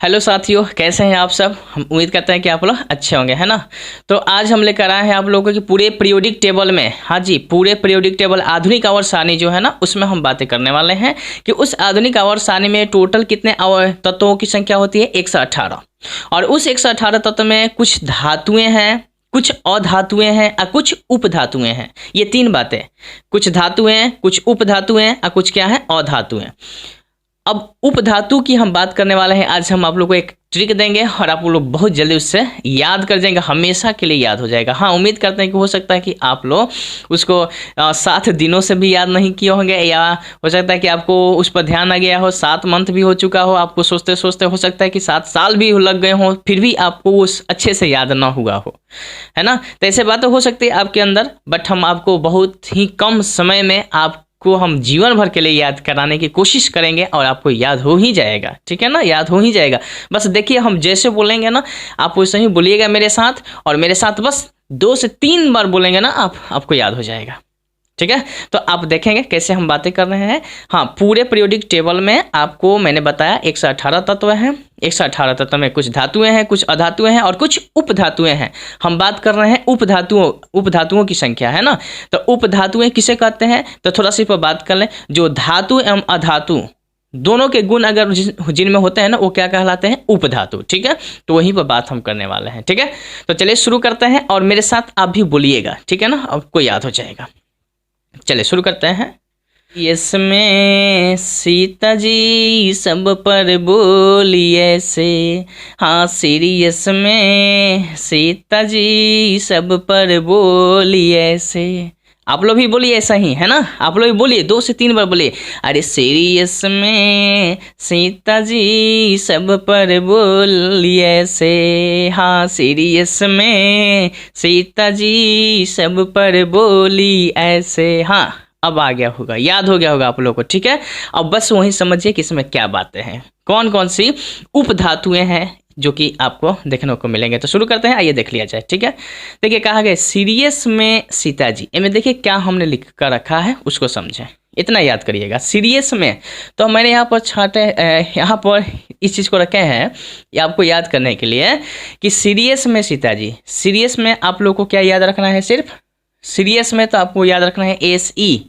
Hello साथियों, कैसे हैं आप सब। हम उम्मीद करते हैं कि आप लोग अच्छे होंगे, है ना। तो आज हम लेकर आए हैं आप लोगों को कि पूरे पीरियोडिक टेबल में, हाँ जी, पूरे पीरियोडिक टेबल आधुनिक आवर्त सारणी जो है ना, उसमें हम बातें करने वाले हैं कि उस आधुनिक आवर्त सारणी में टोटल कितने तत्वों की संख्या होती है, 118। और उस 118 तत्व में कुछ धातुएं हैं, कुछ अधातुएं हैं और कुछ उपधातुएं हैं। ये तीन बातें, कुछ धातुएं, कुछ उपधातुएं और कुछ क्या है, अधातुएं। अब उपधातु की हम बात करने वाले हैं। आज हम आप लोग को एक ट्रिक देंगे और आप लोग बहुत जल्दी उससे याद कर जाएंगे, हमेशा के लिए याद हो जाएगा। हाँ, उम्मीद करते हैं कि हो सकता है कि आप लोग उसको 7 दिनों से भी याद नहीं किए होंगे, या हो सकता है कि आपको उस पर ध्यान आ गया हो, 7 मंथ भी हो चुका हो, आपको सोचते सोचते हो सकता है कि 7 साल भी लग गए हों, फिर भी आपको वो अच्छे से याद ना हुआ हो, है ना। तो ऐसे बातें हो सकती है आपके अंदर, बट हम आपको बहुत ही कम समय में को हम जीवन भर के लिए याद कराने की कोशिश करेंगे और आपको याद हो ही जाएगा, ठीक है ना, याद हो ही जाएगा। बस देखिए, हम जैसे बोलेंगे ना, आप वैसे ही बोलिएगा मेरे साथ, और मेरे साथ बस 2 से 3 बार बोलेंगे ना, आपको याद हो जाएगा, ठीक है। तो आप देखेंगे कैसे हम बातें कर रहे हैं। हाँ, पूरे पीरियोडिक टेबल में आपको मैंने बताया 118 तत्व हैं। 118 तत्व में कुछ धातुएं हैं, कुछ अधातुएं हैं और कुछ उपधातुएं हैं। हम बात कर रहे हैं उपधातुओं की संख्या, है ना। तो उपधातुएं किसे कहते हैं, तो थोड़ा सा इस पर बात कर लें। जो धातु एवं अधातु दोनों के गुण अगर जिनमें होते हैं ना, वो क्या कहलाते हैं, उपधातु, ठीक है। तो वहीं पर बात हम करने वाले हैं, ठीक है। तो चलिए शुरू करते हैं और मेरे साथ आप भी बोलिएगा, ठीक है ना, आपको याद हो जाएगा। चलिए शुरू करते हैं। इसमें सीता जी सब पर बोली ऐसे, हाँ सीरियस में सीता जी सब पर बोली ऐसे। आप लोग भी बोलिए ऐसा ही, है ना, आप लोग भी बोलिए, 2 से 3 बार बोलिए। अरे सीरियस में सीता जी सब पर बोली ऐसे, हाँ सीरियस में सीता जी सब पर बोली ऐसे। हाँ, अब आ गया होगा, याद हो गया होगा आप लोगों को, ठीक है। अब बस वही समझिए कि इसमें क्या बातें हैं, कौन कौन सी उपधातुएं हैं जो कि आपको देखने को मिलेंगे। तो शुरू करते हैं, आइए देख लिया जाए, ठीक है। देखिए कहा गया सीरियस में सीता जी, इनमें देखिए क्या हमने लिख कर रखा है, उसको समझें, इतना याद करिएगा। सीरियस में तो मैंने यहाँ पर यहाँ पर इस चीज़ को रखे हैं ये आपको याद करने के लिए कि सीरियस में सीता जी। सीरियस में आप लोग को क्या याद रखना है, सिर्फ सीरियस में तो आपको याद रखना है SE,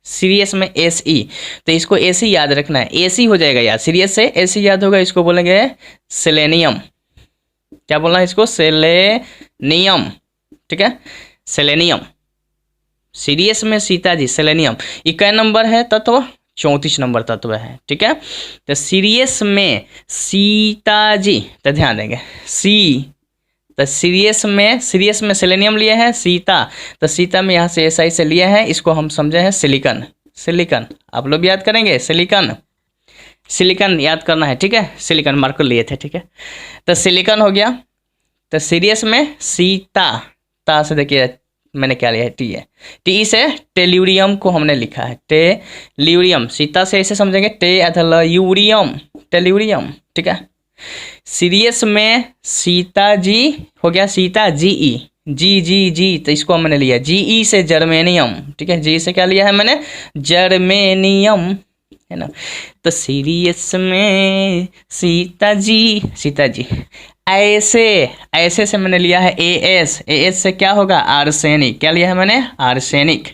सीरियस में SE, तो इसको SE याद रखना है, AC हो जाएगा याद, सीरियस से SE याद होगा। इसको बोलेंगे सेलेनियम, क्या बोलना है इसको, सेलेनियम, ठीक है, सेलेनियम। सीरियस में सीता जी, सेलेनियम। ये कै नंबर है तत्व, 34 नंबर तत्व है, ठीक है। तो सीरियस में सीता जी, तो ध्यान देंगे तो सीरियस में सेलेनियम लिए हैं, सीता, तो सीता में यहाँ से SI से लिए हैं, इसको हम समझे हैं सिलिकन। सिलिकन आप लोग याद करेंगे, सिलिकन याद करना है, ठीक है, सिलिकन मार्कर लिए थे, ठीक है। तो सिलिकन हो गया। तो सीरियस में सीता, ता से देखिए मैंने क्या लिया है, टी है, टी से टेल्यूरियम को हमने लिखा है, टेल्यूरियम। सीता से ऐसे समझेंगे, टेल्यूरियम, ठीक है। सीरियस में सीता जी हो गया, सीता जी, तो इसको मैंने लिया GE से जर्मेनियम, ठीक है, जी से क्या लिया है मैंने, जर्मेनियम, है ना। तो सीरियस में सीता जी ऐसे से मैंने लिया है AS से क्या होगा, आर्सेनिक, क्या लिया है मैंने, आर्सेनिक।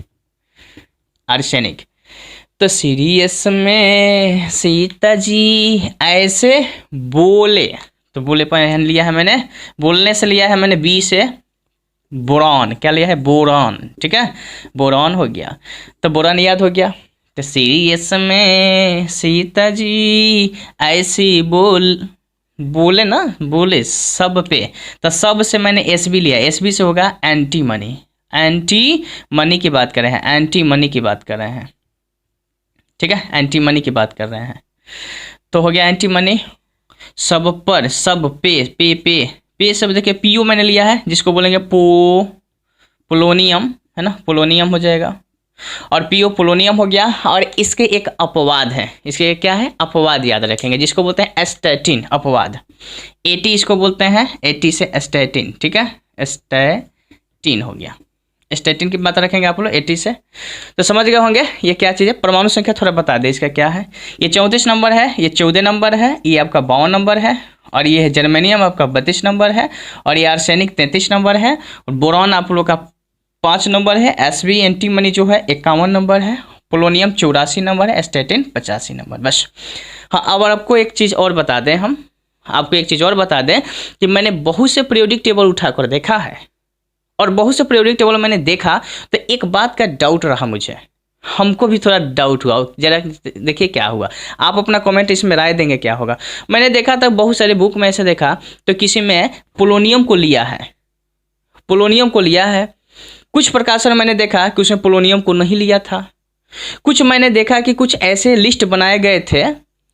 तो सीरियस में सीता जी ऐसे बोले, तो बोले पर लिया है मैंने, बोलने से लिया है मैंने B से बोरॉन, क्या लिया है, बोरॉन, ठीक है, बोरॉन हो गया। तो बोरॉन याद हो गया। तो सीरियस में सीता जी ऐसी बोले ना, बोले सब पे, तो सब से मैंने SB लिया, SB से होगा एंटी मनी की बात कर रहे हैं, एंटी मनी की बात कर रहे हैं, ठीक है, एंटी मनी की बात कर रहे हैं। तो हो गया एंटी मनी। सब पर, सब पे सब देखिए PO मैंने लिया है, जिसको बोलेंगे पोलोनियम, है ना, पोलोनियम हो जाएगा। और PO पोलोनियम हो गया। और इसके एक अपवाद है, इसके क्या है, अपवाद याद रखेंगे, जिसको बोलते हैं एस्टेटिन, अपवाद। AT इसको बोलते हैं, AT से एस्टेटिन, ठीक है, एस्टेटिन हो गया। स्टेटिन की बात रखेंगे आप लोग 80 से, तो समझ गए होंगे ये क्या चीज़ है। परमाणु संख्या थोड़ा बता दें इसका क्या है। ये 34 नंबर है, ये 14 नंबर है, ये आपका 52 नंबर है और ये है जर्मेनियम आपका 32 नंबर है, और ये आर्सेनिक 33 नंबर है, और बोरॉन आप लोग का 5 नंबर है, एसबी एंटीमनी जो है 51 नंबर है, पोलोनियम 84 नंबर है, स्टेटिन 85 नंबर। बस हाँ, अब आपको एक चीज़ और बता दें, हम आपको एक चीज़ और बता दें कि मैंने बहुत से पीरियोडिक टेबल उठाकर देखा है, और बहुत से पीरियोडिक टेबल मैंने देखा तो एक बात का डाउट रहा मुझे, हमको भी थोड़ा डाउट हुआ। जरा देखिए क्या हुआ, आप अपना कमेंट इसमें राय देंगे क्या होगा। मैंने देखा था बहुत सारे बुक में ऐसे देखा, तो किसी में पोलोनियम को लिया है, पोलोनियम को लिया है, कुछ प्रकाशन मैंने देखा कि उसमें पोलोनियम को नहीं लिया था, कुछ मैंने देखा कि कुछ ऐसे लिस्ट बनाए गए थे,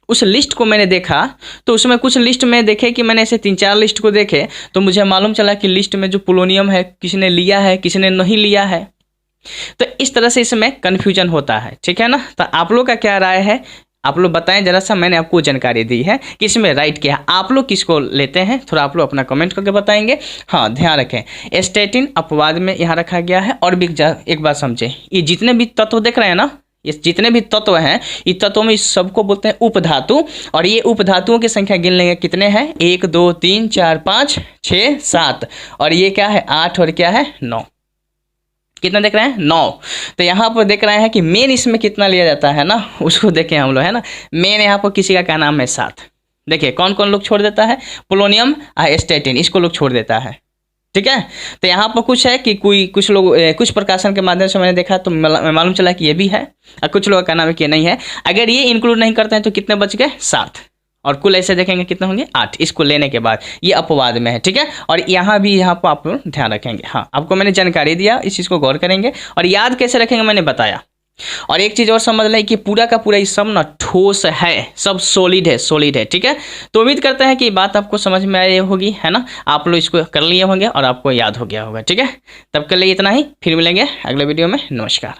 उस लिस्ट को मैंने देखा तो उसमें कुछ लिस्ट में देखे कि मैंने ऐसे 3-4 लिस्ट को देखे तो मुझे मालूम चला कि लिस्ट में जो पोलोनियम है किसी ने लिया है, किसी ने नहीं लिया है। तो इस तरह से इसमें कन्फ्यूजन होता है, ठीक है ना। तो आप लोग का क्या राय है, आप लोग बताएं जरा सा। मैंने आपको जानकारी दी है कि इसमें राइट क्या है, आप लोग किसको लेते हैं, थोड़ा आप लोग अपना कमेंट करके बताएंगे। हाँ, ध्यान रखें स्टेटिन अपवाद में यहाँ रखा गया है। और भी एक बात समझे, ये जितने भी तत्व देख रहे हैं ना, ये जितने भी तत्व हैं, इस तत्वों में सबको बोलते हैं उपधातु, और ये उपधातुओं की संख्या गिन लेंगे कितने हैं, 1 2 3 4 5 6 7, और ये क्या है 8, और क्या है 9। कितना देख रहे हैं 9। तो यहाँ पर देख रहे हैं कि मेन इसमें कितना लिया जाता है ना, उसको देखें हम लोग, है ना। मेन यहाँ पर किसी का क्या नाम है 7। देखिए कौन कौन लोग छोड़ देता है, पोलोनियम स्टेटिन, इसको लोग छोड़ देता है, ठीक है। तो यहाँ पर कुछ है कि कुछ लोग कुछ प्रकाशन के माध्यम से मैंने देखा तो मालूम चला कि ये भी है, और कुछ लोगों का नाम है कि नहीं है। अगर ये इंक्लूड नहीं करते हैं तो कितने बच गए 7, और कुल ऐसे देखेंगे कितने होंगे 8, इसको लेने के बाद। ये अपवाद में है, ठीक है। और यहाँ भी यहाँ पर आप लोग ध्यान रखेंगे। हाँ, आपको मैंने जानकारी दिया, इस चीज़ को गौर करेंगे और याद कैसे रखेंगे मैंने बताया। और एक चीज़ और समझ लें कि पूरा का पूरा ये सब ना ठोस है, सब सॉलिड है, सॉलिड है, ठीक है। तो उम्मीद करते हैं कि बात आपको समझ में आई होगी, है ना। आप लोग इसको कर लिए होंगे और आपको याद हो गया होगा, ठीक है। तब के लिए इतना ही, फिर मिलेंगे अगले वीडियो में। नमस्कार।